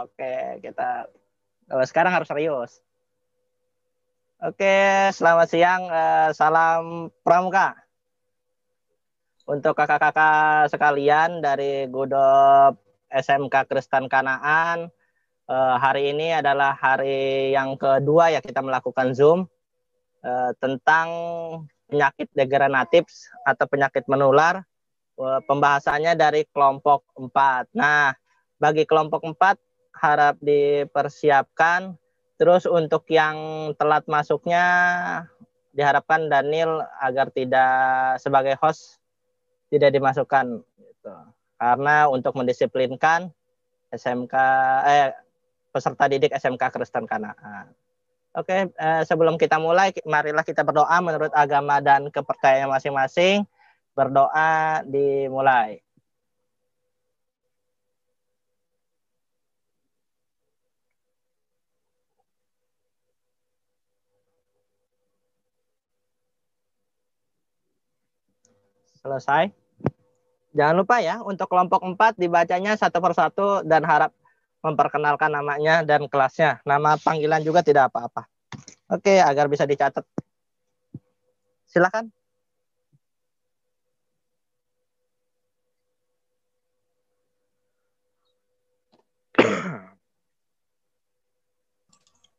Oke, kita kalau sekarang harus serius. Oke, selamat siang. Salam Pramuka. Untuk kakak-kakak sekalian dari Gudop SMK Kristen Kanaan, hari ini adalah hari yang kedua ya kita melakukan Zoom tentang penyakit degeneratif atau penyakit menular. Pembahasannya dari kelompok 4. Nah, bagi kelompok 4 harap dipersiapkan. Terus untuk yang telat masuknya diharapkan Daniel agar tidak sebagai host tidak dimasukkan gitu. Karena untuk mendisiplinkan SMK peserta didik SMK Kristen Kanaan. Oke, sebelum kita mulai, marilah kita berdoa menurut agama dan kepercayaan masing-masing. Berdoa dimulai. Selesai. Jangan lupa ya, untuk kelompok 4 dibacanya satu persatu dan harap memperkenalkan namanya dan kelasnya. Nama panggilan juga tidak apa-apa. Oke, agar bisa dicatat. Silakan.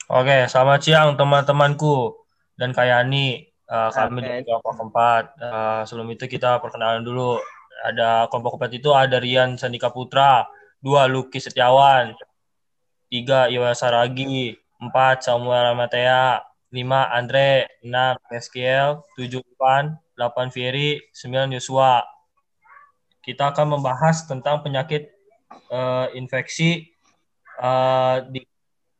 Oke, selamat siang teman-temanku dan Kak Yani. Kami dari Oke. kelompok keempat. Sebelum itu kita perkenalan dulu. Ada kelompok keempat itu ada Rian Sandika Putra, 2 Lucky Setiawan, 3 Iwa Saragi, 4 Samuel Amatea, 5 Andre, 6 Eskiel, 7 Ivan, 8 Fieri, 9 Yosua. Kita akan membahas tentang penyakit infeksi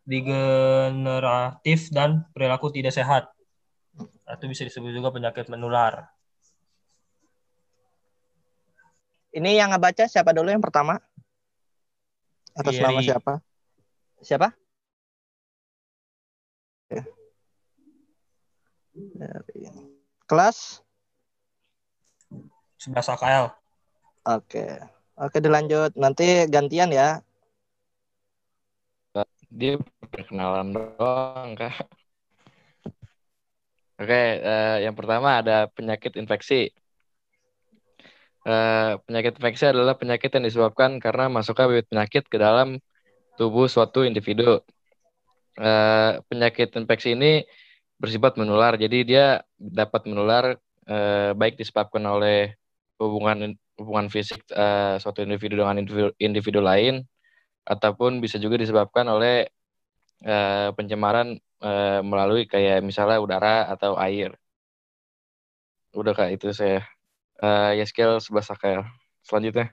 degeneratif dan perilaku tidak sehat, atau bisa disebut juga penyakit menular. Ini yang ngebaca siapa dulu yang pertama? Atas nama Fieri. siapa? Siapa? Kelas? 11 AKL. Oke. Oke, dilanjut. Nanti gantian ya. Dia perkenalan doang, Kak. Oke, yang pertama ada penyakit infeksi. Penyakit infeksi adalah penyakit yang disebabkan karena masuknya bibit penyakit ke dalam tubuh suatu individu. Penyakit infeksi ini bersifat menular, jadi dia dapat menular baik disebabkan oleh hubungan fisik suatu individu dengan individu lain, ataupun bisa juga disebabkan oleh pencemaran melalui kayak misalnya udara atau air. Udah Kak, itu saya. Yeskel 11 AKL. Selanjutnya.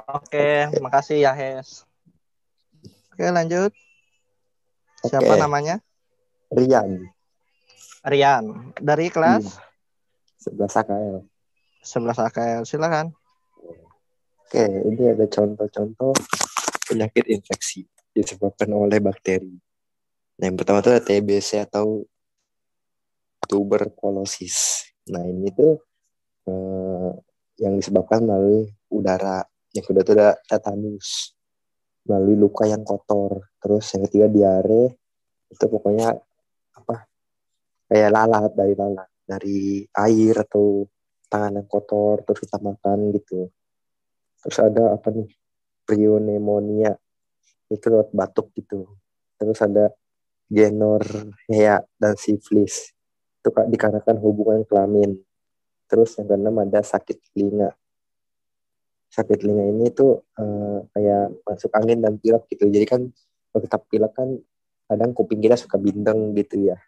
Oke, makasih ya, Hes. Oke, lanjut. Siapa Oke, namanya? Rian, Rian. Dari kelas 11 AKL. 11 AKL. Silakan. Oke, ini ada contoh-contoh penyakit infeksi disebabkan oleh bakteri. Yang pertama itu ada TBC atau tuberkulosis. Nah, ini tuh yang disebabkan melalui udara. Yang kedua itu ada tetanus melalui luka yang kotor. Terus yang ketiga diare, itu pokoknya apa? Kayak lalat dari air atau tangan yang kotor terus kita makan gitu. Terus ada apa nih? Pneumonia, itu lewat batuk gitu. Terus ada gonorrhea dan sifilis, itu dikarenakan hubungan kelamin. Terus yang keenam ada sakit telinga. Sakit telinga ini tuh kayak masuk angin dan pilek gitu. Jadi kan kalau kita pilek kan kadang kuping kita suka bindeng gitu ya.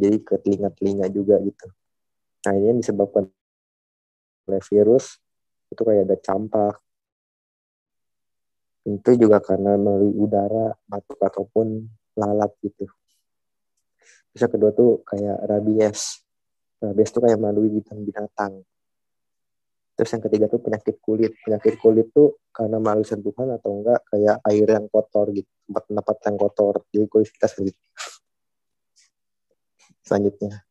Jadi ke telinga-telinga juga gitu. Nah, ini yang disebabkan oleh virus, itu kayak ada campak. Itu juga karena melalui udara, batuk ataupun lalat gitu. Terus yang kedua tuh kayak rabies. Rabies tuh kayak melalui binatang. Terus yang ketiga tuh penyakit kulit. Penyakit kulit tuh karena melalui sentuhan atau enggak kayak air yang kotor gitu. Tempat-tempat yang kotor. Jadi kulit kita sendiri. Selanjutnya.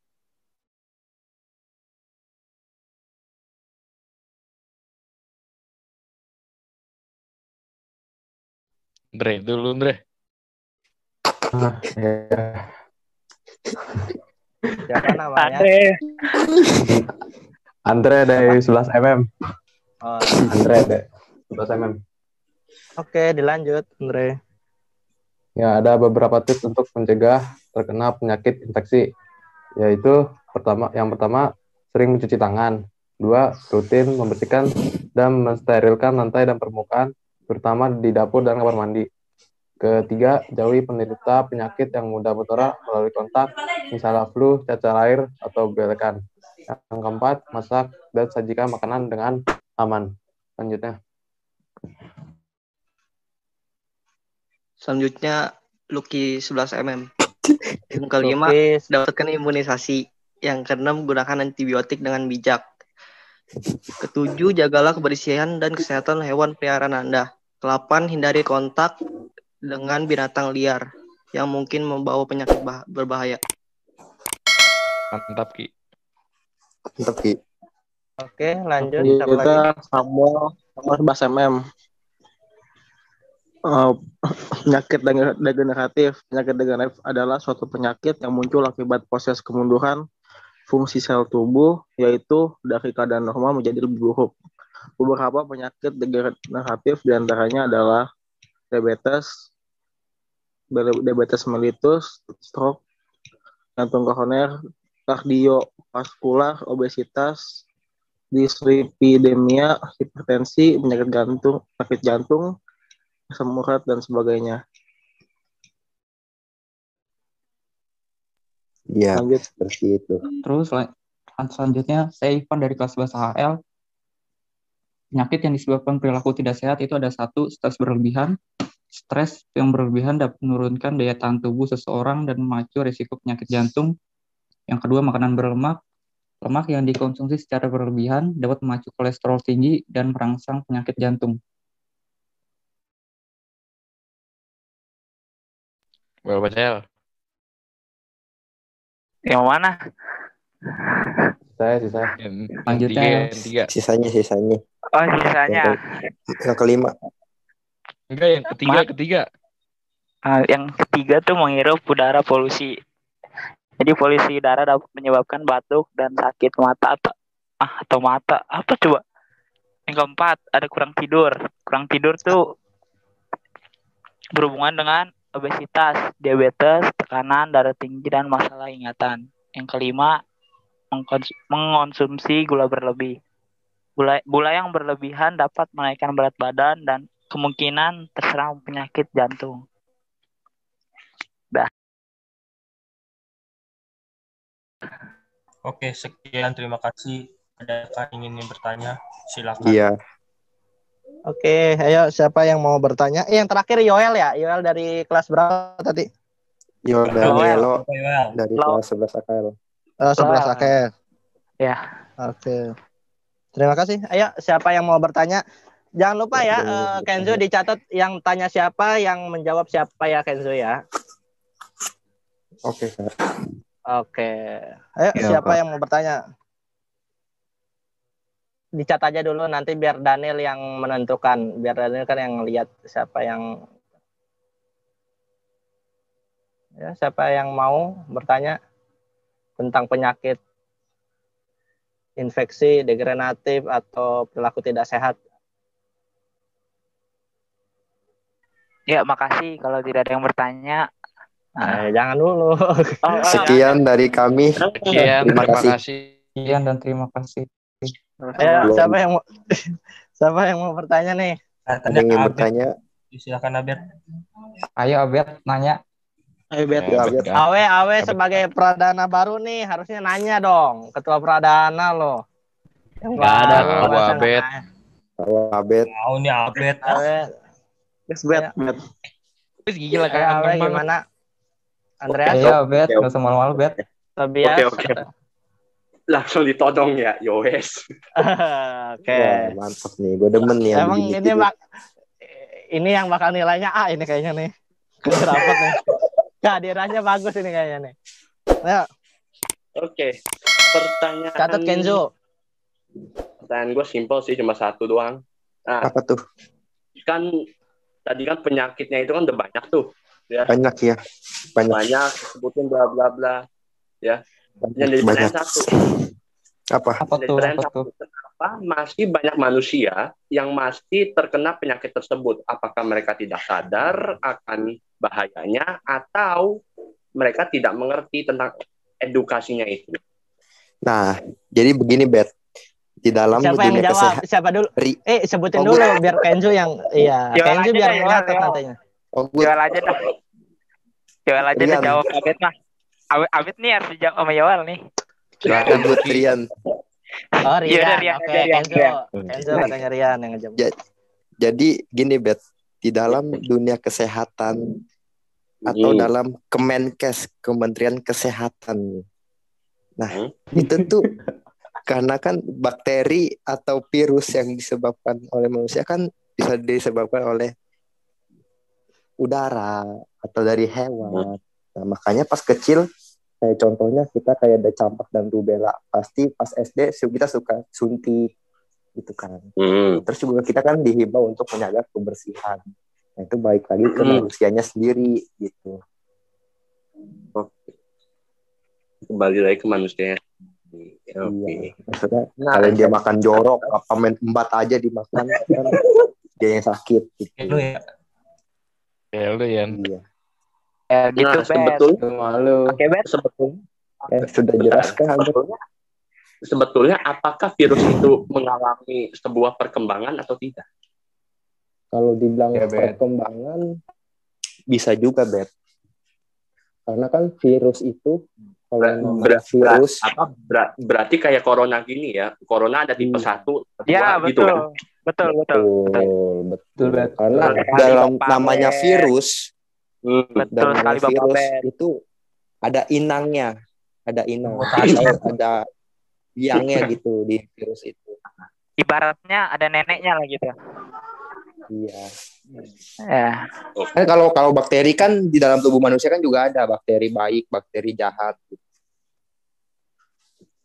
Andre dulu, Andre. Ya. Siapa namanya? Andre dari 11 mm. Oh, Andre dari 11 mm. oke, dilanjut, Andre. Ya, ada beberapa tips untuk mencegah terkena penyakit infeksi, yaitu yang pertama sering mencuci tangan, 2 rutin membersihkan dan mensterilkan lantai dan permukaan, terutama di dapur dan kamar mandi. Ketiga, jauhi penderita penyakit yang mudah bertular melalui kontak, misalnya flu, cacar air, atau belekan. Yang keempat, masak dan sajikan makanan dengan aman. Selanjutnya, Lucky 11 mm. Yang kelima, Lukis. dapatkan imunisasi. Yang keenam, gunakan antibiotik dengan bijak. Ketujuh, jagalah kebersihan dan kesehatan hewan peliharaan Anda. Kelapan, hindari kontak dengan binatang liar yang mungkin membawa penyakit berbahaya. Mantap, Ki. Oke, lanjut. Kita Siapa lagi? Samuel 11 mm. Penyakit degeneratif. Penyakit degeneratif adalah suatu penyakit yang muncul akibat proses kemunduran fungsi sel tubuh, yaitu dari keadaan normal menjadi lebih buruk. Beberapa penyakit degeneratif diantaranya adalah diabetes mellitus, stroke, jantung koroner, kardiovaskular, obesitas, dislipidemia, hipertensi, penyakit jantung, asam urat, dan sebagainya. Iya, Lanjut. seperti itu. Terus selanjutnya saya Ivan dari kelas 11 HL. Penyakit yang disebabkan perilaku tidak sehat itu ada 1, stres berlebihan. Stres yang berlebihan dapat menurunkan daya tahan tubuh seseorang dan memacu risiko penyakit jantung. Yang kedua, makanan berlemak. Lemak yang dikonsumsi secara berlebihan dapat memacu kolesterol tinggi dan merangsang penyakit jantung. Berapa cel? Yang mana? Saya. Lanjutnya Yang tiga. Sisanya. Oh, sisanya. Yang kelima. Enggak, yang ketiga. Yang ketiga tuh menghirup udara polusi. Jadi polusi udara dapat menyebabkan batuk dan sakit mata atau mata. Apa coba? Yang keempat, ada kurang tidur. Kurang tidur tuh berhubungan dengan obesitas, diabetes, tekanan darah tinggi, dan masalah ingatan. Yang kelima, mengonsumsi gula berlebih. Gula yang berlebihan dapat menaikkan berat badan dan kemungkinan terserang penyakit jantung. Oke, sekian. Terima kasih. Adakah ingin bertanya? Silakan. Iya. Oke, ayo siapa yang mau bertanya? Yang terakhir Yoel ya? Yoel dari kelas berapa tadi? Yoel Yoel. dari kelas 11 AKL. 11 AKL. Ya. Oke. Terima kasih. Ayo, siapa yang mau bertanya? Jangan lupa ya, Kenzo dicatat yang tanya siapa, yang menjawab siapa ya, Kenzo ya. Oke, Kak. Oke. Ayo, Ya, siapa Pak. yang mau bertanya? Dicat aja dulu, nanti biar Daniel yang menentukan. Biar Daniel kan yang lihat siapa yang mau bertanya tentang penyakit infeksi, degeneratif, atau perilaku tidak sehat. Ya, makasih kalau tidak ada yang bertanya. Jangan dulu. Sekian dari kami. Sekian, Terima terima kasih. kasih. sekian dan terima kasih. Ayo, siapa yang mau bertanya nih? Ada yang ingin bertanya? Silakan Abed. Ayo Abed nanya. Ayo, Bet. Ya, Abed. Awe sebagai pradana baru nih harusnya nanya dong, ketua pradana loh. Yang Nggak ada, baru, Kak masa Abed. nanya? Abed. Mau nih Abed. Awe, Yes, Bet. Terus gila ayo, kan Awe banget. gimana? Andreas, Ayo Abed, nggak usah malu-malu Bet. Tobias. Oke. Langsung ditodong ya, yowes. Oke. Wah, mantap nih. Gue demen nih. yang Emang begini-gini. ini yang bakal nilainya A ini kayaknya nih. Rapat nih. Kehadirannya bagus ini kayaknya nih. Ayo, Oke. Pertanyaan. catat Kenzo. Pertanyaan gue simpel sih, cuma satu doang. Nah, Apa tuh? kan tadi kan penyakitnya itu kan udah banyak tuh, ya. Banyak ya. Banyak sebutin bla bla bla, ya. Yang jadi pertanyaan satu. Apa? Yang jadi pertanyaan satu. Kenapa masih banyak manusia yang masih terkena penyakit tersebut? Apakah mereka tidak sadar akan bahayanya atau mereka tidak mengerti tentang edukasinya itu? Nah, jadi begini, Bet. Di dalam Siapa yang dunia jawab? kesehatan. Siapa dulu? Sebutin dulu biar Kenzo yang Kenzo biar nyatet nantinya. Jual aja dah. Jual aja dah jawab Abed mah. Abed nih harus dijawab sama Yowal nih. Silakan buat Rian. Oh, Rian. Rian Oke, aja, Kenzo katanya Rian yang ngejawab. Jadi gini, Bet. Di dalam dunia kesehatan atau dalam Kemenkes, Kementerian Kesehatan. Nah, itu tuh karena kan bakteri atau virus yang disebabkan oleh manusia kan bisa disebabkan oleh udara atau dari hewan. Nah, makanya pas kecil, kayak contohnya kita kayak ada campak dan rubella, pasti pas SD kita suka suntik gitu kan. Terus juga kita kan dihimbau untuk menjaga kebersihan. Nah, itu balik lagi ke manusianya sendiri gitu. Kembali lagi ke manusianya. Iya. Maksudnya kalau dia makan jorok, apa main embat aja dimakan, kan dia yang sakit gitu. Ya lu ya. Iya. Gitu, sebetulnya Oke, Bet. Sudah jelas kan? Sebetulnya apakah virus itu mengalami sebuah perkembangan atau tidak? Kalau dibilang perkembangan bisa juga, Bet. Karena kan virus itu berarti kayak corona gini ya. Corona ada tipe 1, ya, gitu kan. Betul. Karena dalam namanya virus, betul sekali virus Bapak itu ada inangnya, ada biangnya gitu di virus itu. Ibaratnya ada neneknya lah gitu. Iya. Ya. Kan kalau bakteri kan di dalam tubuh manusia kan juga ada bakteri baik, bakteri jahat.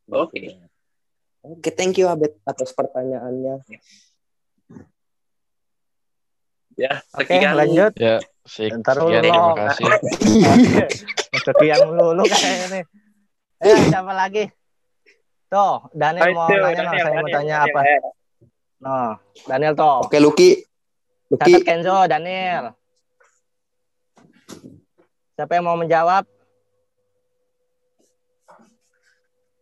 Oke, thank you Abed atas pertanyaannya. Ya, sekian. Lanjut. Ya, sekian terima kasih. Sekian lulu kayak ini. Siapa lagi? Tuh, Daniel mau nanya, saya mau tanya apa? No, Daniel toh. Oke, Lucky. Catat Kenzo, Daniel. Siapa yang mau menjawab?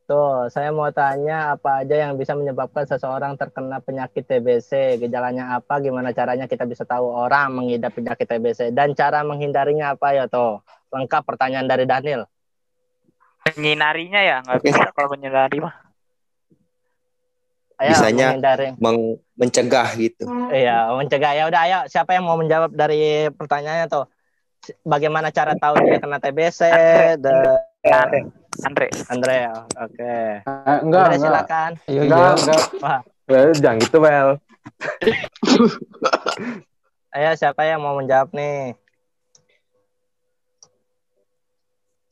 Tuh, saya mau tanya apa aja yang bisa menyebabkan seseorang terkena penyakit TBC. Gejalanya apa, gimana caranya kita bisa tahu orang mengidap penyakit TBC. Dan cara menghindarinya apa ya, tuh. Lengkap pertanyaan dari Daniel. Menyinarinya ya, nggak bisa kalau menyinari mah. Bisanya mencegah gitu. Iya, mencegah. Ya udah, ayo. Siapa yang mau menjawab dari pertanyaannya tuh? Bagaimana cara tahu dia kena TBC? Andre. Oke. Enggak. Silakan. Enggak. Jangan gitu, Wel. Ayo, siapa yang mau menjawab nih?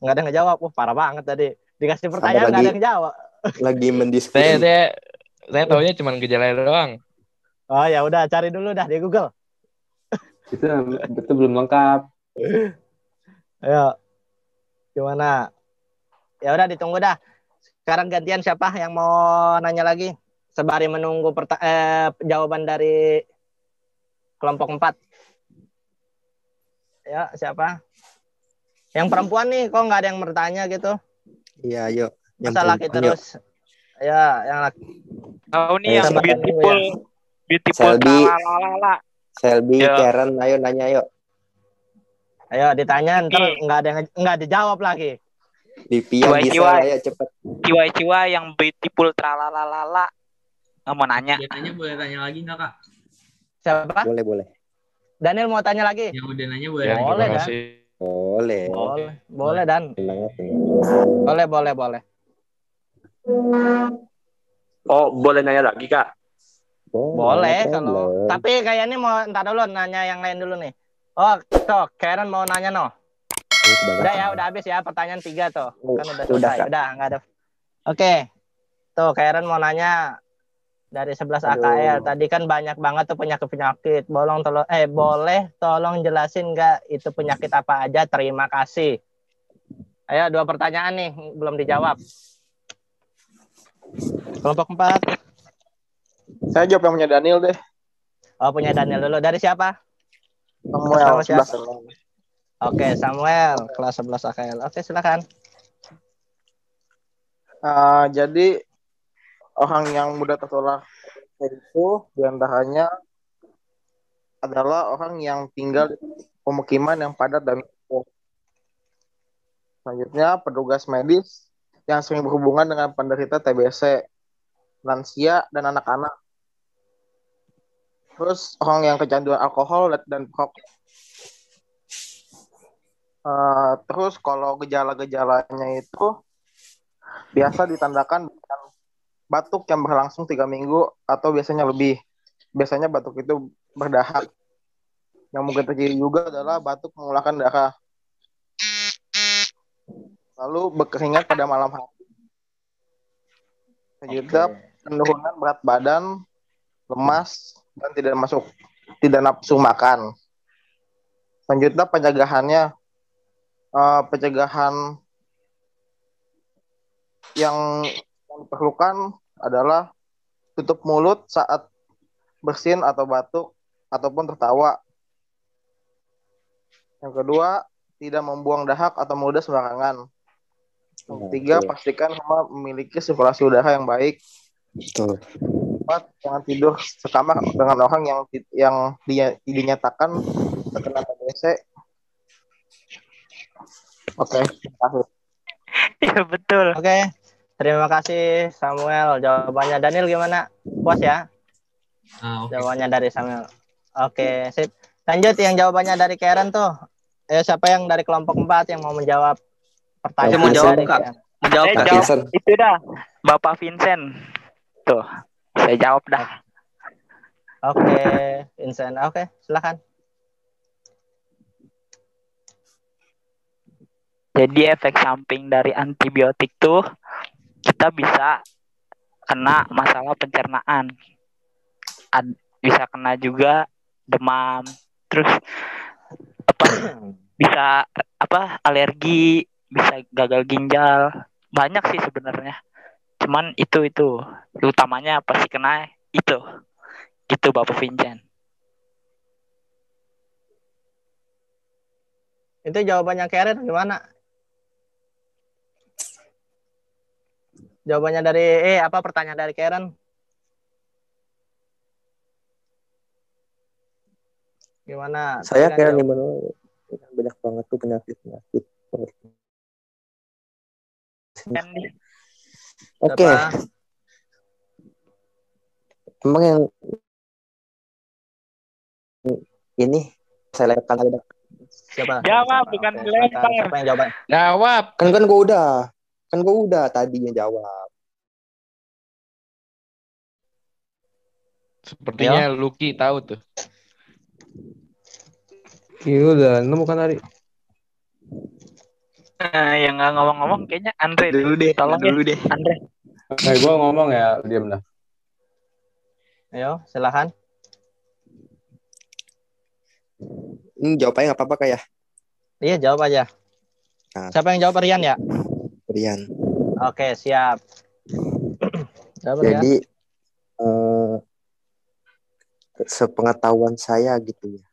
Nggak ada yang ngejawab. Parah banget tadi. Dikasih pertanyaan nggak ada yang jawab. Lagi mendiskusi. Saya taunya cuma gejala doang. Oh ya udah, cari dulu dah di Google. Itu belum lengkap. Ayo. Gimana? Ya udah, ditunggu dah. Sekarang gantian siapa yang mau nanya lagi? Sembari menunggu jawaban dari kelompok 4. Ya, siapa? Yang perempuan nih, kok nggak ada yang bertanya gitu? Iya, ayo. Masa laki terus? Ya, yang laki. Oh, ini yang beautiful lalala. Selby, Karen, ayo nanya yuk. Ayo ditanya, ntar nggak dijawab lagi. Dipian bisa, ayo cepet. Ciwa yang beautiful tralalala. Nggak mau nanya. Boleh tanya lagi nggak, Kak? Siapa? Boleh. Daniel mau tanya lagi? Yang udah nanya boleh. Boleh, Dan. Boleh, Dan. Boleh. Oh, boleh nanya lagi, Kak? Boleh kalau. Tapi kayaknya mau entar dulu nanya yang lain dulu nih. Oh, tuh, Karen mau nanya no. Udah habis ya pertanyaan 3 tuh. Kan udah selesai. Udah nggak ada. Oke. Tuh, Karen mau nanya dari 11 Aduh. AKL. Tadi kan banyak banget tuh penyakit-penyakit. Boleh tolong jelasin nggak itu penyakit apa aja? Terima kasih. Ayo 2 pertanyaan nih belum dijawab. Kelompok 4. Saya jawab yang punya Daniel deh. Oh, punya Daniel dulu. Dari siapa? Samuel, Atas nama siapa? 11. Oke, Samuel, kelas 11 AKL. Oke, silakan. Jadi orang yang mudah tertular itu diantaranya adalah orang yang tinggal di pemukiman yang padat dan kumuh. Selanjutnya, petugas medis yang sering berhubungan dengan penderita TBC, lansia, dan anak-anak. Terus orang yang kecanduan alkohol dan perokok. Terus kalau gejala-gejalanya itu biasa ditandakan dengan batuk yang berlangsung 3 minggu atau biasanya lebih. Biasanya batuk itu berdahak. Yang mungkin terjadi juga adalah batuk mengeluarkan darah. Lalu berkeringat pada malam hari. Selanjutnya penurunan berat badan, lemas, dan tidak nafsu makan. Selanjutnya pencegahannya, pencegahan yang diperlukan adalah tutup mulut saat bersin atau batuk ataupun tertawa. Yang kedua, tidak membuang dahak atau meludah sembarangan. Yang ketiga, pastikan rumah memiliki sirkulasi udara yang baik. Betul. Empat, jangan tidur sekamar dengan orang yang dinyatakan terkena TBC. Oke, terima kasih. Iya betul. Oke, terima kasih Samuel. Jawabannya Daniel gimana? Puas ya? Jawabannya dari Samuel. Oke, sip. Lanjut yang jawabannya dari Karen tuh. Siapa yang dari kelompok 4 yang mau menjawab pertanyaan? Saya mau jawab, dari Kak. Karen? Mau jawab, Saya Kak. jawab itu dah, Bapak Vincent. Tuh, saya jawab dah. Oke, Vincent. Oke, silakan. Jadi efek samping dari antibiotik tuh kita bisa kena masalah pencernaan. Bisa kena juga demam. Terus bisa alergi, bisa gagal ginjal. Banyak sih sebenarnya. Cuman itu utamanya pasti kena itu Bapak Vincent. Itu jawabannya Karen gimana? Jawabannya dari pertanyaan dari Karen? Gimana? Saya Kan Karen gimana? Banyak banget tuh penyakit. Oke. Memang yang ini saya lempar aja. Siapa? Jawab, bukan lempar. Siapa yang jawab? Jawab. Kan gue udah tadinya jawab. Sepertinya Lucky tahu tuh. Iya udah, itu bukan tadi. Yang nggak ngomong-ngomong kayaknya Andre dulu deh. Tolong dulu ya, deh. Andre. Gue ngomong ya, diam dah. Ayo, silakan. Ini jawabannya nggak apa-apa kayak? Iya, jawab aja. Nah. Siapa yang jawab, Rian ya? Rian. Oke, siap. Jadi sepengetahuan saya gitu ya.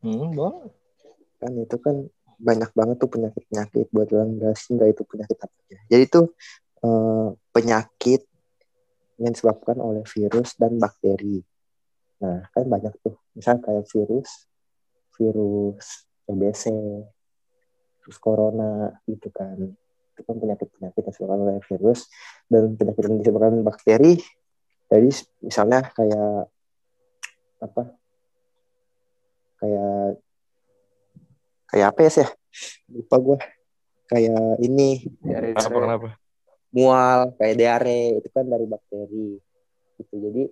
Boleh. Kan itu kan banyak banget tuh penyakit-penyakit, buat orang jelasin nggak itu penyakit apa aja. Jadi itu penyakit yang disebabkan oleh virus dan bakteri. Nah, kan banyak tuh. Misalnya kayak virus TBC, virus corona gitu kan. Itu kan penyakit-penyakit yang disebabkan oleh virus dan penyakit yang disebabkan bakteri. Jadi misalnya kayak apa ya sih? Lupa gue. Kayak ini. Kenapa? Mual, kayak diare, itu kan dari bakteri. Gitu. Jadi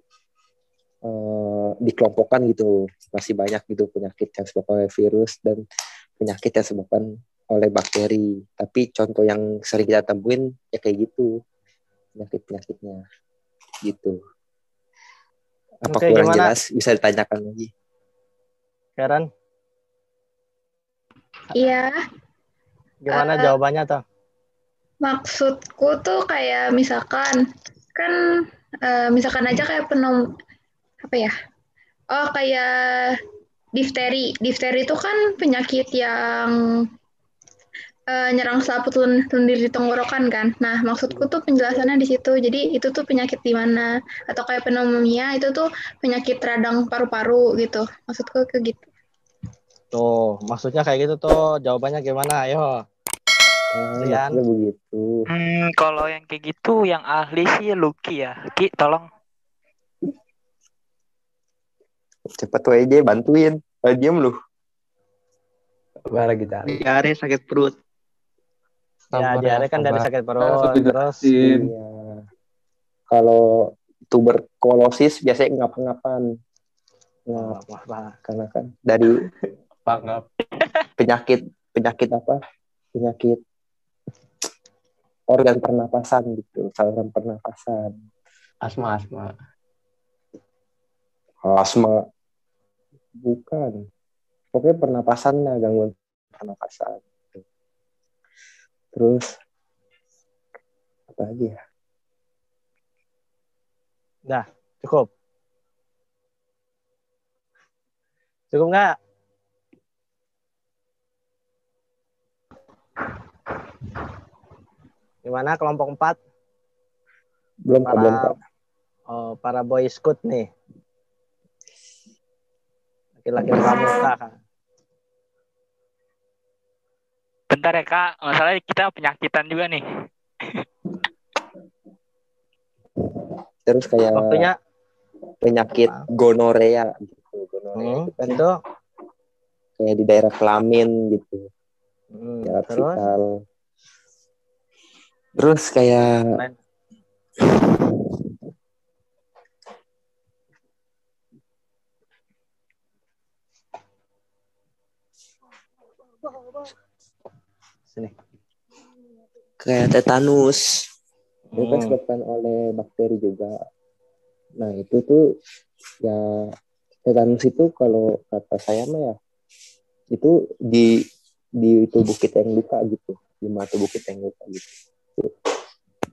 dikelompokkan gitu. Masih banyak gitu penyakit yang disebabkan oleh virus dan penyakit yang disebabkan oleh bakteri. Tapi contoh yang sering kita temuin ya kayak gitu. Penyakit-penyakitnya. Gitu. Apa Oke, kurang gimana? jelas? Bisa ditanyakan lagi. Karen, Iya, gimana eh, jawabannya tuh? maksudku tuh kayak misalkan kan misalkan aja kayak apa ya? Oh, kayak difteri. Difteri itu kan penyakit yang nyerang selaput lendir di tenggorokan kan. Nah, maksudku tuh penjelasannya di situ. Jadi itu tuh penyakit di mana? Atau kayak pneumonia itu tuh penyakit radang paru-paru gitu. Maksudku ke gitu. Tuh, maksudnya kayak gitu tuh. Jawabannya gimana? Ayo, Rian. Maksudnya begitu. Kalau yang kayak gitu, yang ahli sih Lucky ya. Ki, tolong. Cepat tuh aja bantuin. Diam lu. Coba lagi cari. Diare sakit perut. Ya, diare kan dari sakit perut. Terus, Iya. Kalau tuberkulosis biasanya ngap-ngapan. Karena kan dari penyakit apa? Penyakit organ pernapasan gitu, saluran pernapasan. Asma. Asma bukan. Pokoknya pernapasan lah, gangguan pernapasan. Terus apa lagi ya? dah, cukup. Cukup nggak? Gimana kelompok 4? Belum. Oh, para boy scout nih. Laki-laki pramuka kan. Bentar ya Kak, masalahnya kita penyakitan juga nih. Terus kayak Waktunya penyakit gonorea gitu. Gonorea itu kan itu kayak di daerah kelamin gitu. Daerah terus? vital. Terus kayak sini. Kayak tetanus. Itu kan disebabkan oleh bakteri juga. Nah, itu tuh ya tetanus itu kalau kata saya mah ya itu di tubuh kita yang luka gitu, di mata tubuh kita yang luka gitu.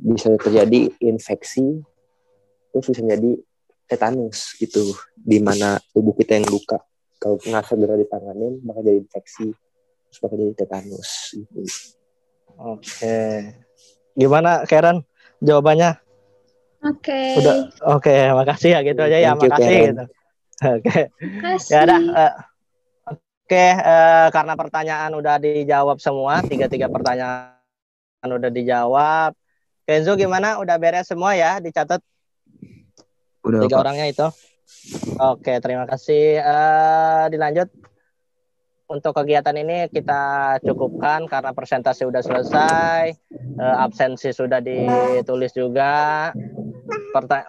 Bisa terjadi infeksi, terus bisa jadi tetanus gitu, di mana tubuh kita yang luka. Kalau nggak segera ditanganin, bakal jadi infeksi, terus bakal jadi tetanus gitu. Oke. Gimana Karen jawabannya? Oke. Udah. Oke, makasih ya gitu aja ya, Thank you, makasih Karen. gitu. Oke. Makasih. Ya udah. Oke, karena pertanyaan udah dijawab semua, 3 pertanyaan udah dijawab. Kenzo gimana? Udah beres semua ya? Dicatat Udah, 3 Pak. orangnya itu. Oke, terima kasih. Dilanjut. Untuk kegiatan ini kita cukupkan karena presentasi sudah selesai, absensi sudah ditulis juga.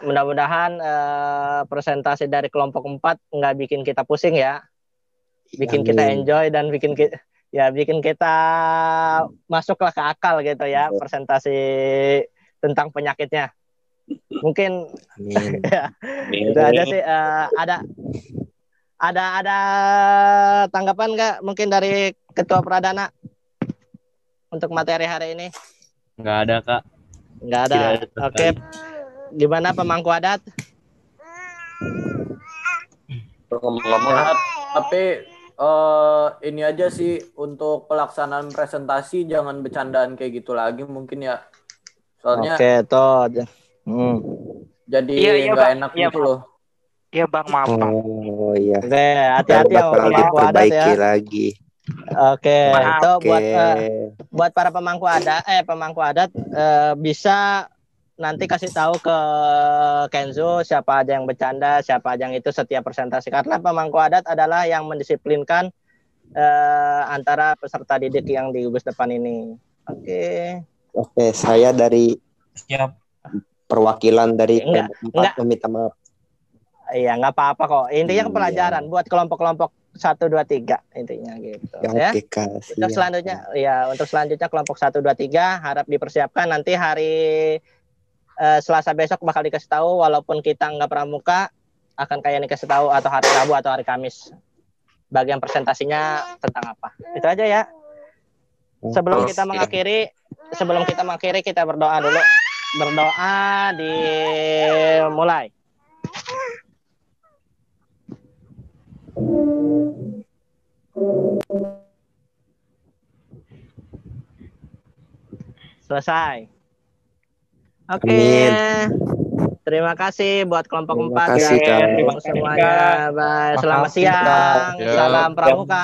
Mudah-mudahan presentasi dari kelompok 4 nggak bikin kita pusing ya, bikin kita enjoy dan bikin kita masuklah ke akal gitu ya, presentasi tentang penyakitnya. Mungkin ya, itu aja sih. Ada tanggapan nggak mungkin dari Ketua Pradana untuk materi hari ini? Nggak ada, Kak. Nggak ada. Oke. Gimana pemangku adat? Tapi ini aja sih untuk pelaksanaan presentasi jangan bercandaan kayak gitu lagi mungkin ya. Soalnya Oke, toh. jadi Iya, nggak Bang. enak Iya, gitu Bang. loh. Iya Bang, maaf Bang. Oh iya. Oke, hati-hati ya pemangku adat ya. Diperbaiki lagi. Oke, itu Oke. buat para pemangku adat bisa nanti kasih tahu ke Kenzo siapa aja yang bercanda, siapa aja yang itu setiap presentasi, karena pemangku adat adalah yang mendisiplinkan antara peserta didik yang di gugus depan ini. Oke, saya dari perwakilan dari Enggak. meminta maaf. Iya, nggak apa-apa kok. Intinya pelajaran buat kelompok-kelompok 1, 2, 3 intinya gitu. Ya. Oke, Kak. Untuk selanjutnya kelompok 1, 2, 3 harap dipersiapkan nanti hari Selasa besok bakal dikasih tahu, walaupun kita nggak pramuka, akan kayak nih kasih tahu atau hari Rabu atau hari Kamis. Bagian presentasinya tentang apa? Itu aja ya. Sebelum kita mengakhiri kita berdoa dulu. Berdoa dimulai. Selesai. Oke. Terima kasih buat kelompok 4 Terima ya. Semuanya. Bye. Selamat siang. Ya. Salam pramuka.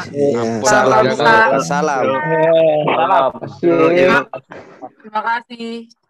Salam. Terima kasih.